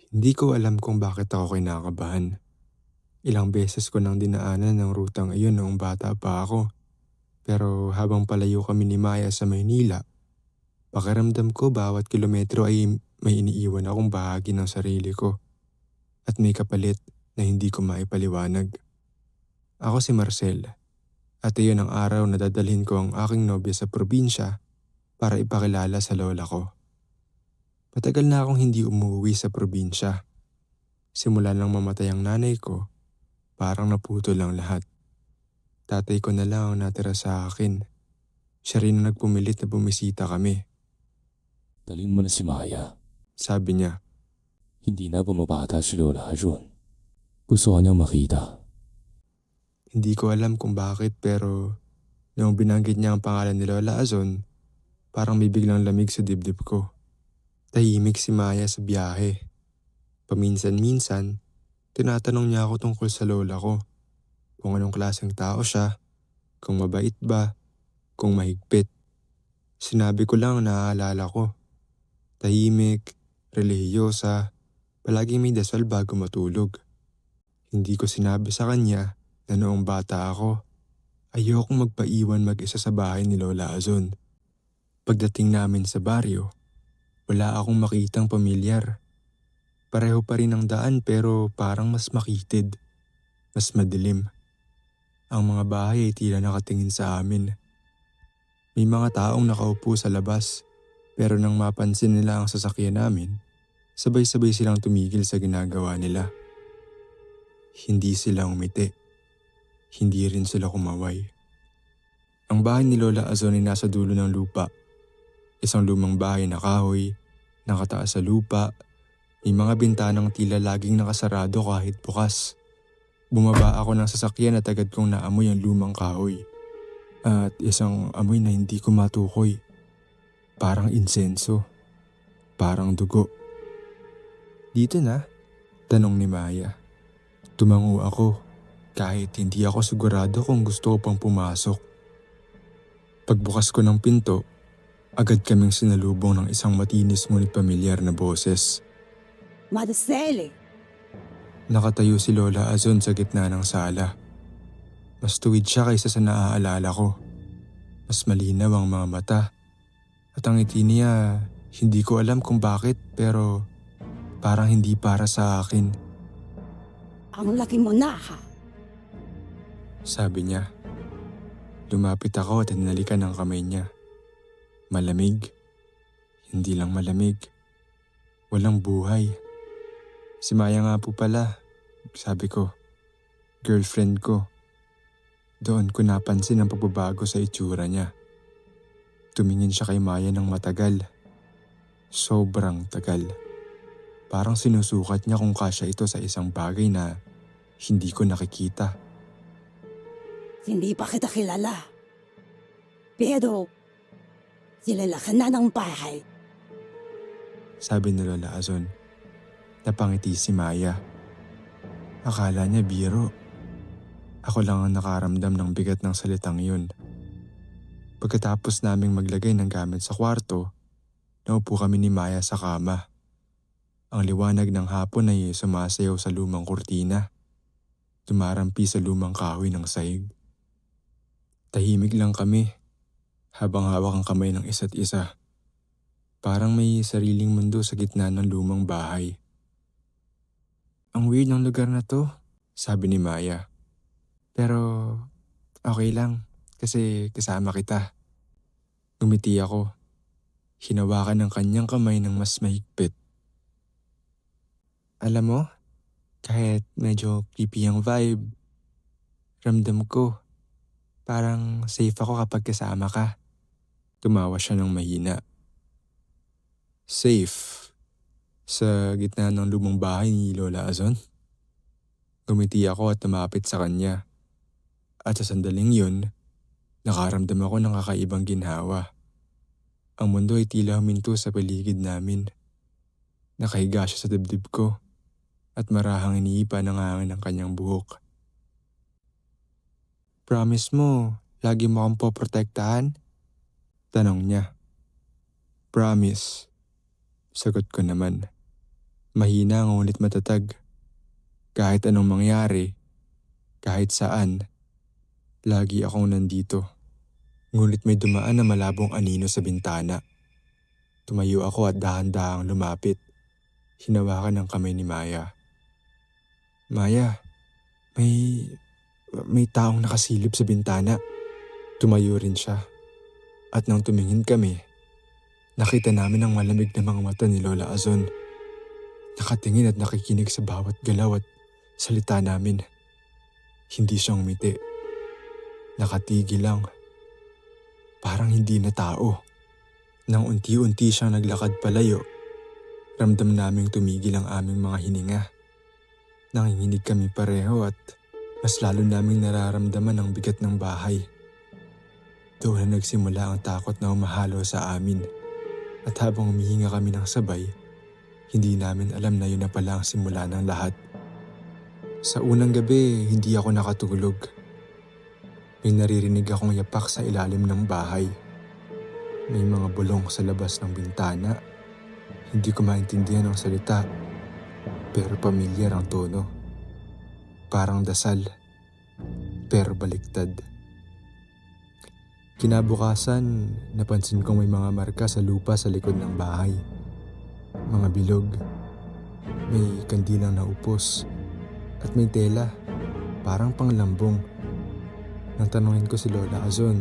Hindi ko alam kung bakit ako kinakabahan. Ilang beses ko nang dinaanan ng rutang iyon noong bata pa ako. Pero habang palayo kami ni Maya sa Maynila, pakiramdam ko bawat kilometro ay may iniiwan akong bahagi ng sarili ko at may kapalit na hindi ko maipaliwanag. Ako si Marcel at iyon ang araw na dadalhin ko ang aking nobya sa probinsya para ipakilala sa lola ko. Matagal na akong hindi umuwi sa probinsya. Simula nang mamatay ang nanay ko, parang naputol lang lahat. Tatay ko na lang ang natira sa akin. Siya rin ang nagpumilit na bumisita kami. Dalhin mo na si Maya. Sabi niya, Hindi na bumabata si Lola Jun. Gusto ka niyang makita. hindi ko alam kung bakit pero noong binanggit niya ang pangalan ni Lola Azon, parang may biglang lamig sa dibdib ko. Tahimik si Maya sa biyahe. Paminsan-minsan, tinatanong niya ako tungkol sa lola ko. Kung anong klaseng tao siya, kung mabait ba, kung mahigpit. Sinabi ko lang na naaalala ko. Tahimik, relihiyosa, palaging may dasal bago matulog. Hindi ko sinabi sa kanya na noong bata ako, ayokong magpaiwan mag-isa sa bahay ni Lola Azon. Pagdating namin sa baryo, wala akong makitang pamilyar. Pareho pa rin ang daan pero parang mas makitid, mas madilim. Ang mga bahay ay tila nakatingin sa amin. May mga taong nakaupo sa labas pero nang mapansin nila ang sasakyan namin, sabay-sabay silang tumigil sa ginagawa nila. Hindi sila umiti. Hindi rin sila kumaway. Ang bahay ni Lola Azon ay nasa dulo ng lupa. Isang lumang bahay na kahoy, nakataas sa lupa, may mga bintanang tila laging nakasarado kahit bukas. Bumaba ako ng sasakyan at agad kong naamoy ang lumang kahoy. At isang amoy na hindi ko matukoy. Parang insenso. Parang dugo. Dito na? Tanong ni Maya. Tumango ako kahit hindi ako sigurado kung gusto ko pang pumasok. Pagbukas ko ng pinto, agad kaming sinalubong ng isang matinis ngunit pamilyar na boses. Marcele, Nakatayo si Lola Azon sa gitna ng sala. Mas tuwid siya kaysa sa naaalala ko. Mas malinaw ang mga mata. At ang ngiti niya, hindi ko alam kung bakit pero parang hindi para sa akin. ang laki mo na ha. Sabi niya. Lumapit ako at hinalikan ang kamay niya. Malamig. Hindi lang malamig. Walang buhay. Si Maya nga po pala, sabi ko. Girlfriend ko. Doon ko napansin ang pagbabago sa itsura niya. Tumingin siya kay Maya ng matagal. Sobrang tagal. Parang sinusukat niya kung kasya ito sa isang bagay na hindi ko nakikita. Hindi pa kita kilala. Pero, kilala ka na ng bahay. Sabi ni Lola Azon. Napangiti si Maya. Akala niya biro. Ako lang ang nakaramdam ng bigat ng salitang yun. Pagkatapos naming maglagay ng gamit sa kwarto, naupo kami ni Maya sa kama. Ang liwanag ng hapon ay sumasayaw sa lumang kurtina. Tumarampi sa lumang kahoy ng sahig. Tahimik lang kami habang hawak ang kamay ng isa't isa. Parang may sariling mundo sa gitna ng lumang bahay. Ang weird ng lugar na to, sabi ni Maya. Pero okay lang kasi kasama kita. Ngumiti ako. Hinawakan ng kanyang kamay ng mas mahigpit. Alam mo, kahit medyo creepy ang vibe, ramdam ko parang safe ako kapag kasama ka. Tumawa siya ng mahina. Safe? Sa gitna ng lumang bahay ni Lola Azon? Gumiti ako at tumapit sa kanya. At sa sandaling yun, nakaramdam ako ng kakaibang ginhawa. Ang mundo ay tila huminto sa paligid namin. Nakahiga siya sa dibdib ko at marahang iniipa ng hangin ang kanyang buhok. Promise mo, lagi mo akong poprotektahan? Tanong niya. Promise. Sagot ko naman. Mahina ngunit matatag. Kahit anong mangyari, kahit saan, lagi akong nandito. Ngunit may dumaan na malabong anino sa bintana. Tumayo ako at dahan-dahang lumapit. Hinawakan ang kamay ni Maya. Maya, may taong nakasilip sa bintana. Tumayo rin siya. At nang tumingin kami, nakita namin ang malamig na mga mata ni Lola Azon. Nakatingin at nakikinig sa bawat galaw at salita namin. Hindi siyang umiti. Nakatigil lang. Parang hindi na tao. Nang unti-unti siyang naglakad palayo, ramdam naming tumigil ang aming mga hininga. Nanginginig kami pareho at mas lalo naming nararamdaman ang bigat ng bahay. Doon na nagsimula ang takot na umahalo sa amin. At habang humihinga kami ng sabay, hindi namin alam na yun na pala ang simula ng lahat. Sa unang gabi, hindi ako nakatulog. May naririnig akong yapak sa ilalim ng bahay. May mga bulong sa labas ng bintana. Hindi ko maintindihan ang salita, pero pamilyar ang tono. Parang dasal, pero baliktad. Kinabukasan, napansin kong may mga marka sa lupa sa likod ng bahay. Mga bilog, may kandilang naupos, at may tela, parang panglambong. Nang tanungin ko si Lola Azon,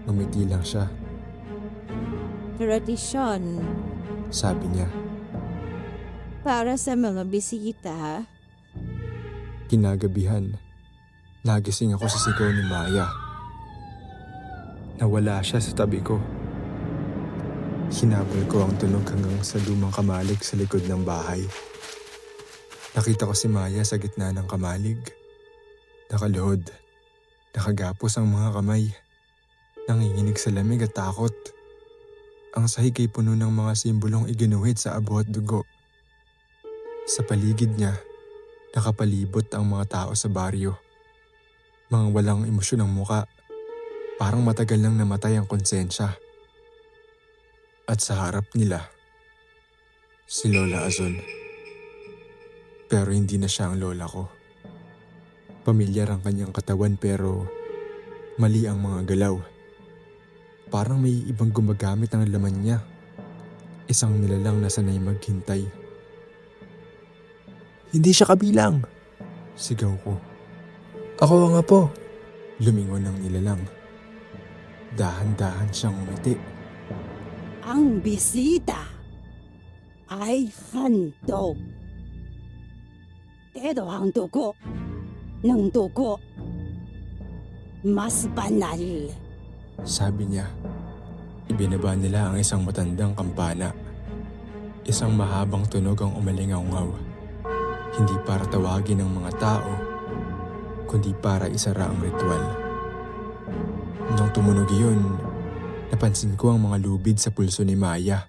ngumiti lang siya. Tradisyon Sabi niya. para sa mga bisita. Kinagabihan, nagising ako sa sigaw ni Maya. Nawala siya sa tabi ko. Hinabol ko ang tunog hanggang sa lumang kamalig sa likod ng bahay. Nakita ko si Maya sa gitna ng kamalig. Nakaluhod, nakagapos ang mga kamay. Nanginginig sa lamig at takot. Ang sahig ay puno ng mga simbolong iginuhit sa abo at dugo. Sa paligid niya, nakapalibot ang mga tao sa baryo. Mga walang emosyon ang muka. Parang matagal nang namatay ang konsensya. At sa harap nila, si Lola Azon. Pero hindi na siya ang lola ko. Pamilyar ang kanyang katawan pero mali ang mga galaw. Parang may ibang gumagamit ng laman niya. Isang nilalang na sanay maghintay. Hindi siya kabilang, sigaw ko. Ako ang apo. Lumingon ang nilalang. Dahan-dahan siyang umiti. Ang bisita ay handog. Pero ang dugo ng dugo mas banal. Sabi niya. Ibinaba nila ang isang matandang kampana. Isang mahabang tunog ang umalingaw-ngaw. Hindi para tawagin ang mga tao, kundi para isara ang ritual. Nang tumunog iyon, napansin ko ang mga lubid sa pulso ni Maya.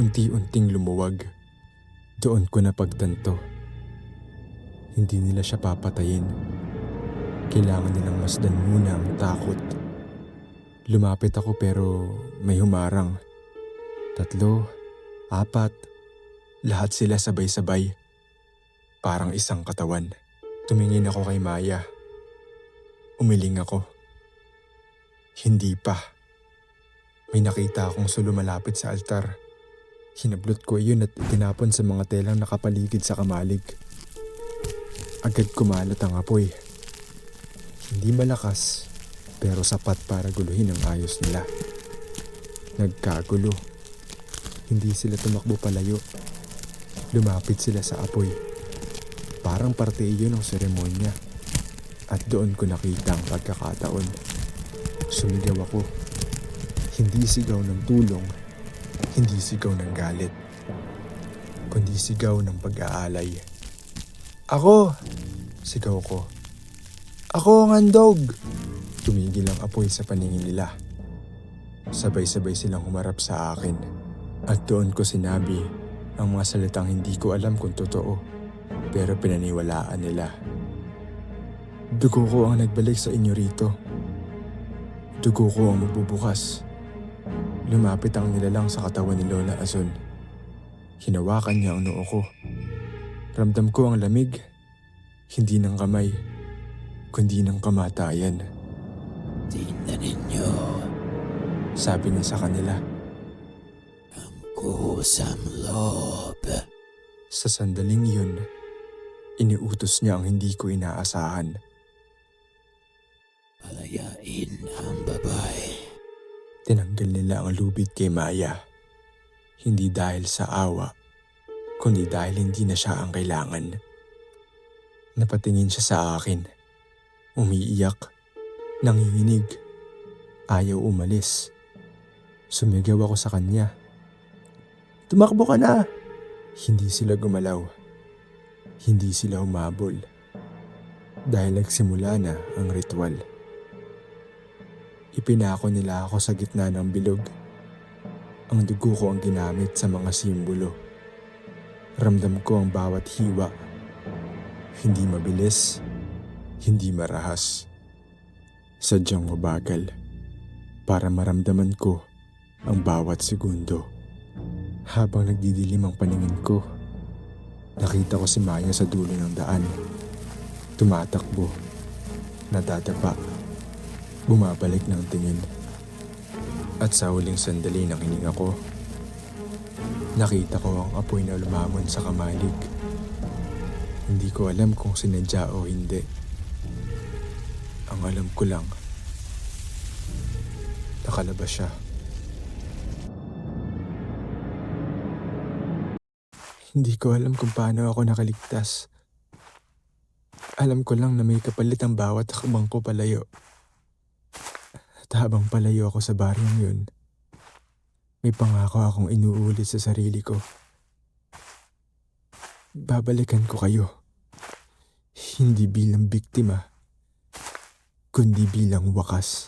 Unti-unting lumuwag. Doon ko napagtanto. Hindi nila siya papatayin. Kailangan nilang masdan muna ang takot. Lumapit ako pero may humarang. 3, 4, lahat sila sabay-sabay. Parang isang katawan. Tumingin ako kay Maya. Umiling ako. Hindi pa. May nakita akong sulo malapit sa altar. Hinablot ko iyon at itinapon sa mga telang nakapaligid sa kamalig. Agad kumalat ang apoy. Hindi malakas, pero sapat para guluhin ang ayos nila. Nagkagulo. Hindi sila tumakbo palayo. Lumapit sila sa apoy. Parang parte iyon ng seremonya. At doon ko nakita ang pagkakataon. Sumigaw ako. Hindi sigaw ng tulong. Hindi sigaw ng galit. Kundi sigaw ng pag-aalay. Ako! Sigaw ko. Ako ang handog! Tumigil ang apoy sa paningin nila. Sabay-sabay silang humarap sa akin. At doon ko sinabi ang mga salitang hindi ko alam kung totoo, pero pinaniwalaan nila. Dugo ko ang nagbalik sa inyo rito. Dugo ko ang magbubukas. Lumapit ang nilalang sa katawan ni Lola Azon. Hinawakan niya ang noo ko. Ramdam ko ang lamig, hindi ng kamay, kundi ng kamatayan. Tingnan ninyo Sabi niya sa kanila. ang kusang loob. Sa sandaling yun, iniutos niya ang hindi ko inaasahan. Palayain ang babae. Tinanggal nila ang lubid kay Maya. Hindi dahil sa awa, kundi dahil hindi na siya ang kailangan. Napatingin siya sa akin. Umiiyak, nanginginig, ayaw umalis. Sumigaw ako sa kanya. Tumakbo ka na! Hindi sila gumalaw. Hindi sila humabol. Dahil nagsimula na ang ritual. Ipinako nila ako sa gitna ng bilog. Ang dugo ko ang ginamit sa mga simbolo. Ramdam ko ang bawat hiwa. Hindi mabilis, hindi marahas. Sadyang mabagal para maramdaman ko ang bawat segundo. Habang nagdidilim ang paningin ko, nakita ko si Maya sa dulo ng daan. Tumatakbo, nadadapa, bumabalik ng tingin. At sa huling sandali ng hininga ko, nakita ko ang apoy na lumamon sa kamalig. Hindi ko alam kung sinadya o hindi. Ang alam ko lang, nakalabas siya. Hindi ko alam kung paano ako nakaligtas. Alam ko lang na may kapalit ang bawat hakbang ko palayo. At habang palayo ako sa baryong yun, may pangako akong inuulit sa sarili ko. Babalikan ko kayo. Hindi bilang biktima, kundi bilang wakas.